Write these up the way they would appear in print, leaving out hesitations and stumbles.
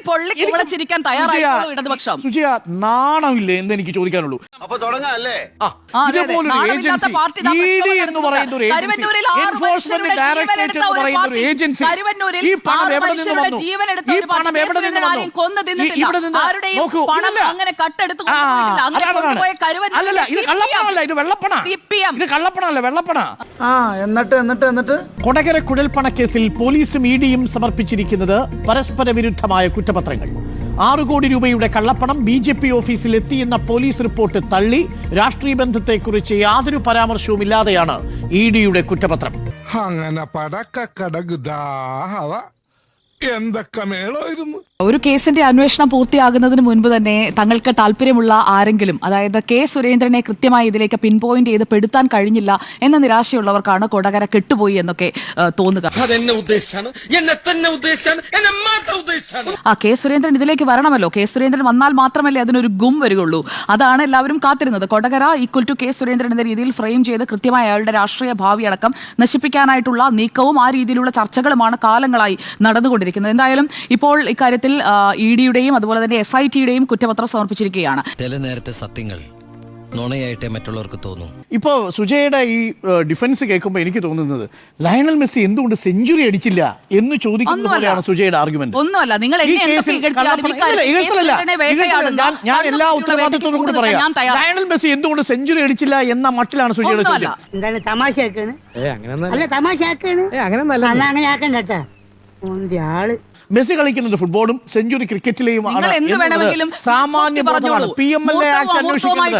പൊള്ളി കുളച്ചിരിക്കാൻ തയ്യാറായിട്ടുള്ളൂ ഇടതുപക്ഷം. സുജിയ, നാണമില്ലേ എന്ന് എനിക്ക് ചോദിക്കാനുള്ളൂ. അപ്പൊ തുടങ്ങാല്ലേ? ഇതേപോലൊരു ഏജൻസി, ഇഡി എന്ന് പറയുന്ന ഒരു ഏജൻസി, എൻഫോഴ്സ്മെന്റ് ഡയറക്ടറേറ്റ് എന്ന് പറയുന്ന ഒരു ഏജൻസി, ഈ പണം എവിടെ നിന്ന് വന്നു? ഈ പണം എവിടെ നിന്ന് വന്നു? ഇവിടെ നിന്ന് നോക്കൂ. അല്ലല്ല, ഇത് കള്ളപ്പണമല്ല, ഇത് വെള്ളപ്പണ. ഇത് കള്ളപ്പണമല്ല, വെള്ളപ്പണ. എന്നിട്ട് കൊടകര കുഴൽപ്പണക്കേസിൽ പോലീസും ഇഡിയും സമർപ്പിച്ചിരിക്കുന്നത് പരസ്പര വിരുദ്ധമായ കുറ്റപത്രങ്ങൾ. 6 കോടി രൂപയുടെ കള്ളപ്പണം BJP ഓഫീസിൽ എത്തിയെന്ന പോലീസ് റിപ്പോർട്ട് തള്ളി. രാഷ്ട്രീയ ബന്ധത്തെക്കുറിച്ച് യാതൊരു പരാമർശവും ഇല്ലാതെയാണ് ഇഡിയുടെ കുറ്റപത്രം. അങ്ങനെ പടക്കടകുദാഹവ എന്തൊക്കെ മേളായിരുന്നു. ഒരു കേസിന്റെ അന്വേഷണം പൂർത്തിയാകുന്നതിന് മുൻപ് തന്നെ തങ്ങൾക്ക് താല്പര്യമുള്ള ആരെങ്കിലും, അതായത് കെ സുരേന്ദ്രനെ കൃത്യമായി ഇതിലേക്ക് പിൻ പോയിന്റ് ചെയ്ത് പെടുത്താൻ കഴിഞ്ഞില്ല എന്ന നിരാശയുള്ളവർക്കാണ് കൊടകര കെട്ടുപോയി എന്നൊക്കെ തോന്നുക. കെ സുരേന്ദ്രൻ ഇതിലേക്ക് വരണമല്ലോ. കെ സുരേന്ദ്രൻ വന്നാൽ മാത്രമല്ലേ അതിനൊരു ഗും വരികയുള്ളൂ. അതാണ് എല്ലാവരും കാത്തിരുന്നത്. Kodakara equal to K Surendran എന്ന രീതിയിൽ ഫ്രെയിം ചെയ്ത് കൃത്യമായി അയാളുടെ രാഷ്ട്രീയ ഭാവി അടക്കം നശിപ്പിക്കാനായിട്ടുള്ള നീക്കവും ആ രീതിയിലുള്ള ചർച്ചകളുമാണ് കാലങ്ങളായി നടന്നുകൊണ്ടിരിക്കുന്നത്. എന്തായാലും ഇപ്പോൾ ഇക്കാര്യത്തിൽ ഇഡിയുടെയും അതുപോലെ തന്നെ SITയുടെയും കുറ്റപത്രം സമർപ്പിച്ചിരിക്കുകയാണ്. ചില നേരത്തെ സത്യങ്ങൾ നുണയായിട്ടേ മറ്റുള്ളവർക്ക് തോന്നും. ഇപ്പോ സുജയുടെ ഈ ഡിഫൻസ് കേൾക്കുമ്പോൾ എനിക്ക് തോന്നുന്നത് ലയണൽ മെസ്സി എന്തുകൊണ്ട് സെഞ്ചുറി അടിച്ചില്ല എന്ന് ചോദിക്കുന്ന പോലെയാണ് സുജയുടെ ആർഗ്യുമെന്റ്. ഒന്നുമല്ല, നിങ്ങൾ ഞാൻ എല്ലാ ഉത്തരവാദിത്വത്തോടും കൂടി പറയാം. ലയണൽ മെസ്സി എന്തുകൊണ്ട് സെഞ്ചുറി അടിച്ചില്ല എന്ന മട്ടിലാണ് സുജയുടെ ചോദ്യം. മെസ്സി കളിക്കുന്നത് ഫുട്ബോളും സെഞ്ചുറി ക്രിക്കറ്റിലെയും സാമാന്യ ബോധമാണ്. PMLA ആക്ട് അന്വേഷിക്കുന്നത്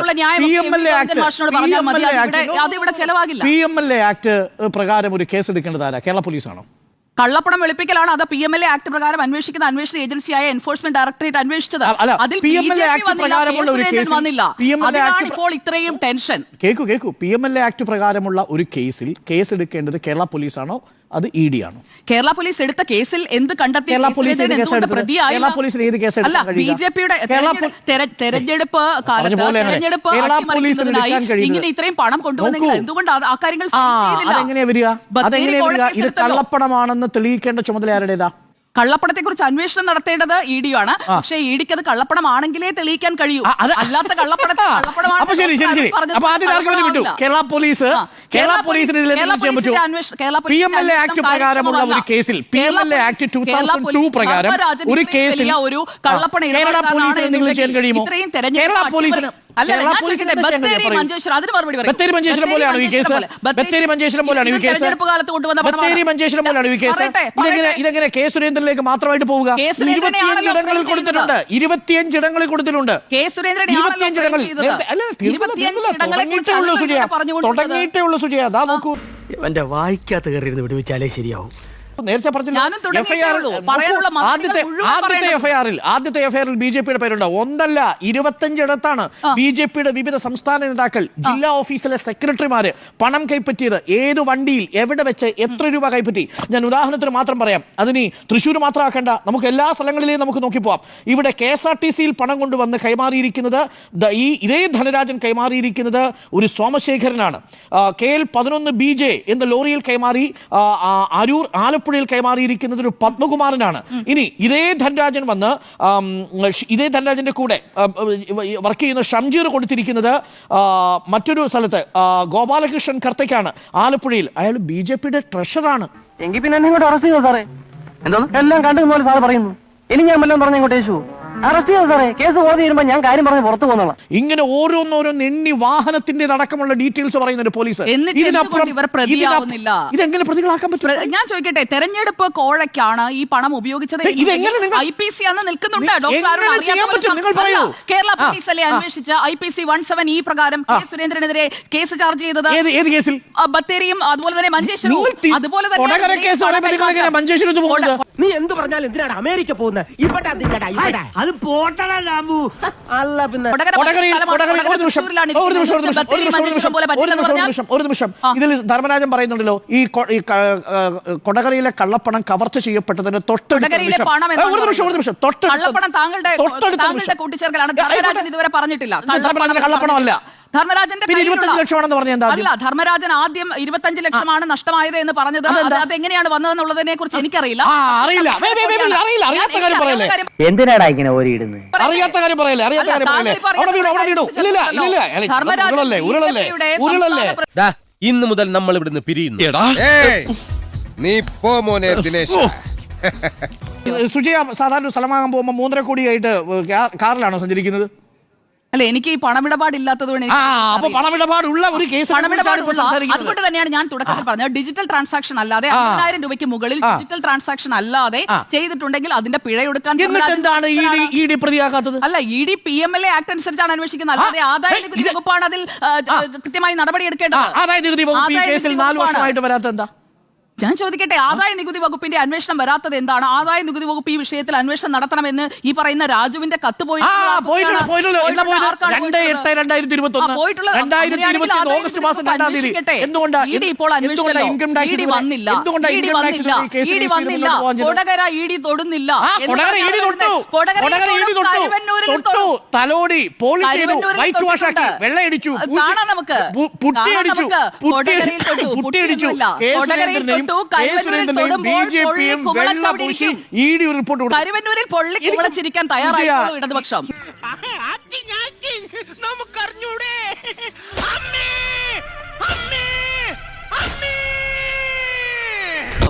PMLA ആക്ട് പ്രകാരം ഒരു കേസ് എടുക്കേണ്ടത് ആരാ? കേരള പോലീസാണോ? കള്ളപ്പണം വെളുപ്പിക്കലാണ്. അത് PMLA ആക്ട് പ്രകാരം അന്വേഷിക്കുന്ന അന്വേഷണ ഏജൻസിയായ എൻഫോഴ്സ്മെന്റ് ഡയറക്ടറേറ്റ് അന്വേഷിച്ചത്. അതിൽ വന്നില്ല. അതിനാണ് ഇപ്പോൾ ഇത്രയും ടെൻഷൻ. കേക്കൂ, PMLA ആക്ട് പ്രകാരമുള്ള ഒരു കേസിൽ കേസ് എടുക്കേണ്ടത് കേരള പോലീസാണോ അത് ED ആണോ? കേരള പോലീസ് എടുത്ത കേസിൽ എന്ത് കണ്ടെത്തി? അല്ല, BJPയുടെ തെരഞ്ഞെടുപ്പ് ഇങ്ങനെ ഇത്രയും പണം കൊണ്ടുവന്നെങ്കിൽ എന്തുകൊണ്ട് ആ കാര്യങ്ങൾ അതെങ്ങനെയാ വരിക? ഇത് കള്ളപ്പണമാണെന്ന് തെളിയിക്കേണ്ട ചുമതല ആരുടേതാ? കള്ളപ്പണത്തെ കുറിച്ച് അന്വേഷണം നടത്തേണ്ടത് ഇഡിയാണ്. പക്ഷേ ഇഡിക്ക് അത് കള്ളപ്പണമാണെങ്കിലേ തെളിയിക്കാൻ കഴിയൂ. അല്ലാത്ത PMLA ആക്ട് പ്രകാരമുള്ള ഒരു കേസിൽ PMLA ആക്ട് 2002 പ്രകാരം ഒരു കേസിൽ ഒരു കള്ളപ്പണ ഇത്രയും തെരഞ്ഞെടുപ്പ് ബത്തേരി മഞ്ചേശ്വരം പോലെയാണ് ഈ കേസ്. ഇതെങ്ങനെ കെ സുരേന്ദ്രനിലേക്ക് മാത്രമായിട്ട് പോവുക? 25 ഇടങ്ങളിൽ കൊടുത്തിട്ടുണ്ട്. 25 ഇടങ്ങളിൽ കൊടുത്തിട്ടുണ്ട്. തുടങ്ങിയിട്ടേ ഉള്ളൂ സുജയ. അതാ നോക്കൂ, എന്റെ വായിക്കാത്ത കയറിയിരുന്ന് വിടുവിച്ചാലേ ശരിയാവും. നേരത്തെ ആദ്യത്തെ എഫ്ഐആറിൽ BJPയുടെ പേരുണ്ടാവും. ഒന്നല്ല, 25 ഇടത്താണ് BJPയുടെ വിവിധ സംസ്ഥാന നേതാക്കൾ, ജില്ലാ ഓഫീസിലെ സെക്രട്ടറിമാര് പണം കൈപ്പറ്റിയത്. ഏത് വണ്ടിയിൽ, എവിടെ വെച്ച്, എത്ര രൂപ കൈപ്പറ്റി. ഞാൻ ഉദാഹരണത്തിന് മാത്രം പറയാം. അതിന് തൃശ്ശൂർ മാത്രമാക്കേണ്ട, നമുക്ക് എല്ലാ സ്ഥലങ്ങളിലെയും നമുക്ക് നോക്കിപ്പോവാം. ഇവിടെ KSRTCയിൽ പണം കൊണ്ടുവന്ന് കൈമാറിയിരിക്കുന്നത് ഇതേ ധനരാജൻ കൈമാറിയിരിക്കുന്നത് ഒരു സോമശേഖരനാണ്. KL11 BJ എന്ന ലോറിയിൽ കൈമാറി അരൂർ ആലപ്പുഴയിൽ കൈമാറിയിരിക്കുന്നത് ഒരു പത്മകുമാരനാണ്. ഇനി ഇതേ ധനരാജന്റെ കൂടെ വർക്ക് ചെയ്യുന്ന ഷംജീർ കൊടുത്തിരിക്കുന്നത് മറ്റൊരു സ്ഥലത്ത് ഗോപാലകൃഷ്ണൻ കർത്തയ്ക്കാണ്, ആലപ്പുഴയിൽ. അയാൾ BJPയുടെ ട്രഷറാണ്. എങ്കിൽ പിന്നെ എന്നെ ഇങ്ങോട്ട് അറസ്റ്റ് ചെയ്തോ സാറേ? എന്തോ എല്ലാം കണ്ടതുപോലെ സാറ് പറയുന്നു. ഇനി ഞാൻ വല്ലതും പറഞ്ഞ ഇങ്ങോട്ട് യേശു അറസ്റ്റ് ചെയ്തോ സാറേ? കേസ് ഓതി വരുമ്പോ ഞാൻ കാര്യം പറഞ്ഞ് പുറത്തു പോകുന്നുള്ള. ഇങ്ങനെ ഓരോന്നോരോന്ന് എണ്ണി വാഹനത്തിന്റെ അടക്കമുള്ള ഡീറ്റെയിൽസ് പറയുന്നുണ്ട് പോലീസ്. ഇതെങ്ങനെ പ്രതികളാക്കാൻ പറ്റും? ഞാൻ ചോദിക്കട്ടെ, തെരഞ്ഞെടുപ്പ് കോഴയ്ക്കാണ് ഈ പണം ഉപയോഗിച്ചത്. IPC ആണ് നിൽക്കുന്നുണ്ട്. കേരള പോലീസല്ലേ അന്വേഷിച്ച് IPC 17E പ്രകാരം കെ സുരേന്ദ്രനെതിരെ കേസ് ചാർജ് ചെയ്തത്. ബത്തേരിയും അതുപോലെ തന്നെ മഞ്ചേശ്വരവും. അതുപോലെ തന്നെ നീ എന്ത് പറഞ്ഞാലും എന്തിനാണ് അമേരിക്ക പോകുന്നത്? ഒരു നിമിഷം, ഇതിൽ ധർമ്മരാജൻ പറയുന്നുണ്ടല്ലോ, ഈ കൊടകരയിലെ കള്ളപ്പണം കവർച്ച ചെയ്യപ്പെട്ടതിന് തൊട്ടടുത്ത കൂട്ടിച്ചേർക്കലാണ്. കള്ളപ്പണമല്ല, ധർമ്മരാജന്റെ പിന്നെ കയ്യിലുള്ള- 25 ലക്ഷമാണെന്ന് പറഞ്ഞ എന്താ അല്ല, ധർമ്മരാജൻ ആദ്യം 25 ലക്ഷമാണ് നഷ്ടമായത് എന്ന് പറഞ്ഞത് അതെങ്ങനെയാണ് വന്നതെന്നുള്ളതിനെ കുറിച്ച് എനിക്കറിയില്ല. അറിയില്ല അറിയാത്ത കാര്യം പറയല്ലേ, എന്തിനാടാ ഇങ്ങനെ ഓരിയിടുന്നത്? അറിയാത്ത കാര്യം പറയല്ലേ, അറിയാത്ത കാര്യം പറയല്ലേ. അവിടെ വീണു ഉരുളല്ലേ. ഇന്ന് മുതൽ നമ്മൾ ഇവിടുന്ന് പിരിയുന്നു. നീ പോ മോനെ ദിനേശ്. സുജയ സാധാരണ സ്ഥലം വാങ്ങാൻ പോകുമ്പോൾ 3.5 കോടിയായിട്ട് കാറിലാണോ സഞ്ചരിക്കുന്നത്? അല്ല, എനിക്ക് ഈ പണമിടപാടില്ലാത്തത് കൊണ്ട് അപ്പൊ പണമിടപാടുള്ള ഒരു കേസ് അതുകൊണ്ട് തന്നെയാണ് ഞാൻ തുടക്കത്തിൽ പറഞ്ഞത് ഡിജിറ്റൽ ട്രാൻസാക്ഷൻ അല്ലാതെ 50,000 രൂപയ്ക്ക് മുകളിൽ ഡിജിറ്റൽ ട്രാൻസാക്ഷൻ അല്ലാതെ ചെയ്തിട്ടുണ്ടെങ്കിൽ അതിന്റെ പിഴയൊടുക്കാൻ എന്താണ് ഇ ഡി പ്രതിയാക്കാത്തത്? അല്ല, ED PMLA ആക്ട് അനുസരിച്ചാണ് അന്വേഷിക്കുന്നത്, അല്ലാതെ ആദായ നികുതി വകുപ്പാണ് അതിൽ കൃത്യമായി നടപടി എടുക്കേണ്ടത്. ആദായ നികുതി വകുപ്പ് ഈ കേസിൽ 4 വർഷമായിട്ട് വരാത്ത എന്താ? ഞാൻ ചോദിക്കട്ടെ, ആദായ നികുതി വകുപ്പിന്റെ അന്വേഷണം വരാത്തത് എന്താണ്? ആദായ നികുതി വകുപ്പ് ഈ വിഷയത്തിൽ അന്വേഷണം നടത്തണമെന്ന് ഈ പറയുന്ന രാജുവിന്റെ കത്ത് ഓഗസ്റ്റ് മാസം 2-ാം തീയതി കൊടകര ED തൊടുന്നില്ല, തലോടി വൈറ്റ് വാഷ് ആക്കി വെള്ളയടിച്ചു, പുട്ടിയടിച്ചു. കരുവന്നൂരിൽ പൊള്ളി കുളച്ചിരിക്കാൻ തയ്യാറായിട്ടുള്ള ഇടതുപക്ഷം.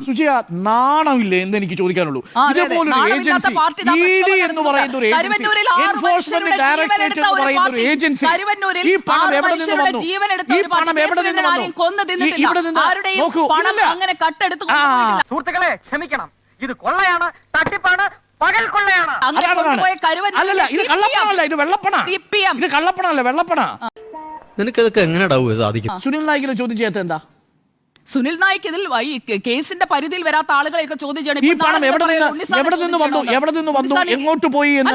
സുജയ, നാണമില്ലേ എന്ന് എനിക്ക് ചോദിക്കാനുള്ളൂ. ഇതുപോലൊരു ഏജൻസി ED എന്ന് പറയുന്ന ഒരു ഏജൻസി, എൻഫോഴ്സ്മെന്റ് ഡയറക്ടറേറ്റ് എന്ന് പറയുന്ന ഒരു ഏജൻസി, ഈ പണം എവിടെ നിന്ന് വന്നു? ഈ പണം എവിടെ നിന്ന് വന്നു? ഇവിടെ നിന്ന് നോക്കൂ. സുഹൃത്തുക്കളെ ക്ഷമിക്കണം, ഇത് കൊള്ളയാണ്, തട്ടിപ്പാണ്, പകൽ കൊള്ളയാണ്. അല്ലല്ല, ഇത് കള്ളപ്പണമല്ല, ഇത് വെള്ളപ്പണ. ഇത് കള്ളപ്പണമല്ല, വെള്ളപ്പണ. നിനക്കതൊക്കെ എങ്ങനെയാ സാധിക്കും? സുനിൽ നായിക്കിനെ ചോദ്യം ചെയ്യാത്ത എന്താ? സുനിൽ നായിക്ക് ഇതിൽ കേസിന്റെ പരിധിയിൽ വരാത്ത ആളുകളെയൊക്കെ ചോദ്യം ചെയ്യണം. ഈ പണം എവിടെ നിന്ന് വന്നു, എങ്ങോട്ട് പോയി എന്ന്,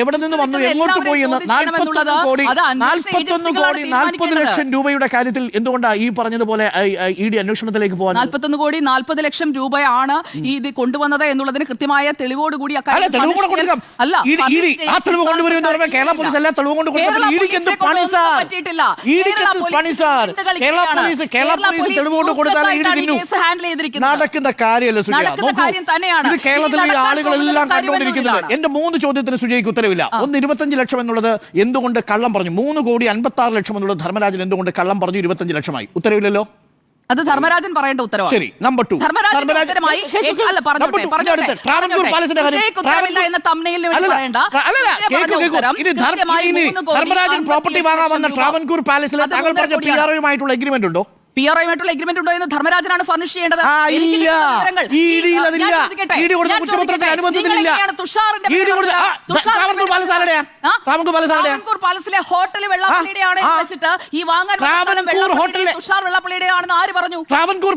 എവിടെ നിന്ന് വന്നു, എങ്ങോട്ട് പോയി എന്ന് 41 കോടി 40 ലക്ഷം രൂപയുടെ കാര്യത്തിൽ എന്തുകൊണ്ടാണ് ഈ പറഞ്ഞതുപോലെ ED അന്വേഷണത്തിലേക്ക് പോകാൻ? 41 കോടി 40 ലക്ഷം രൂപയാണ് ഈ ഇത് കൊണ്ടുവന്നത് എന്നുള്ളതിന് കൃത്യമായ തെളിവോടുകൂടി കേരള പോലീസ് എല്ലാ തെളിവ് കൊണ്ട് പറ്റിയിട്ടില്ല. തെളിവുകൊണ്ട് നടക്കുന്ന കാര്യമല്ല സുജയ. ഇത് കേരളത്തിലെ ആളുകളെല്ലാം കണ്ടുകൊണ്ടിരിക്കുന്നത്. എന്റെ 3 ചോദ്യത്തിന് സുജയ്ക്ക് ഉത്തരവില്ല. ഒന്ന്, 25 ലക്ഷം എന്നുള്ളത് എന്തുകൊണ്ട് കള്ളം പറഞ്ഞു? 3 കോടി 56 ലക്ഷം എന്നുള്ളത് ധർമ്മരാജൻ എന്തുകൊണ്ട് കള്ളം പറഞ്ഞു 25 ലക്ഷമായി? ഉത്തരവില്ലല്ലോ. അത് ധർമ്മരാജൻ പറയേണ്ട ഉത്തരവാണ്. ശരി. നമ്പർ 2, ധർമ്മരാജൻ പ്രോപ്പർട്ടി വാങ്ങാൻ വന്ന ട്രാവൻകൂർ പാലസിൽ താങ്കൾ പറഞ്ഞ PROയുമായിട്ടുള്ള എഗ്രിമെന്റ് ഉണ്ടോ? PROയുമായിട്ടുള്ള എഗ്രിമെന്റ് ഉണ്ടോ എന്ന് ധർമ്മരാജനാണ് ഫർണിഷ് ചെയ്യേണ്ടത്. പാലസിലെ ഹോട്ടൽ വെള്ളാപ്പള്ളിയുടെയാണ് വെച്ചിട്ട് ഈ വാങ്ങാൻ തുഷാർ വെള്ളാപ്പള്ളിയുടെയാണെന്ന് ആര് പറഞ്ഞു? ട്രാവൻകൂർ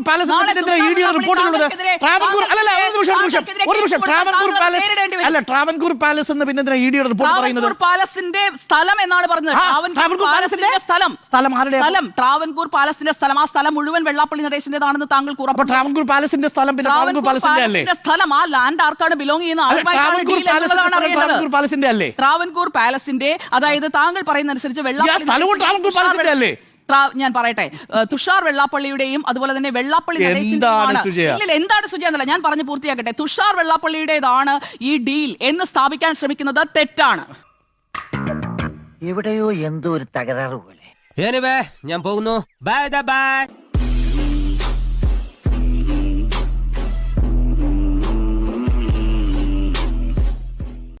പാലസിന്റെ സ്ഥലം എന്നാണ് പറഞ്ഞത്. ട്രാവൻകൂർ പാലസിന്റെ സ്ഥലം, ആ സ്ഥലം മുഴുവൻ വെള്ളാപ്പള്ളി നടേശന്റേതാണെന്ന് താങ്കൾക്ക് ഉറപ്പ്? ട്രാവൻകൂർ പാലസിന്റെ സ്ഥലം സ്ഥലം ആ ലാൻഡ് ആർക്കാണ് ബിലോങ് ചെയ്യുന്ന? ട്രാവൻകൂർ പാലസിന്റെ, അതായത് താങ്കൾ പറയുന്ന അനുസരിച്ച് വെള്ളാപ്പള്ളി, ഞാൻ പറയട്ടെ, തുഷാർ വെള്ളാപ്പള്ളിയുടെയും അതുപോലെ തന്നെ വെള്ളാപ്പള്ളി എന്താണ് സുജയ എന്നല്ല, ഞാൻ പറഞ്ഞു പൂർത്തിയാക്കട്ടെ. തുഷാർ വെള്ളാപ്പള്ളിയുടേതാണ് ഈ ഡീൽ എന്ന് സ്ഥാപിക്കാൻ ശ്രമിക്കുന്നത് തെറ്റാണ്. എവിടെയോ എന്തോ ഒരു തകരാറ് പോലെ. ഞാൻ പോകുന്നു. Bye bye.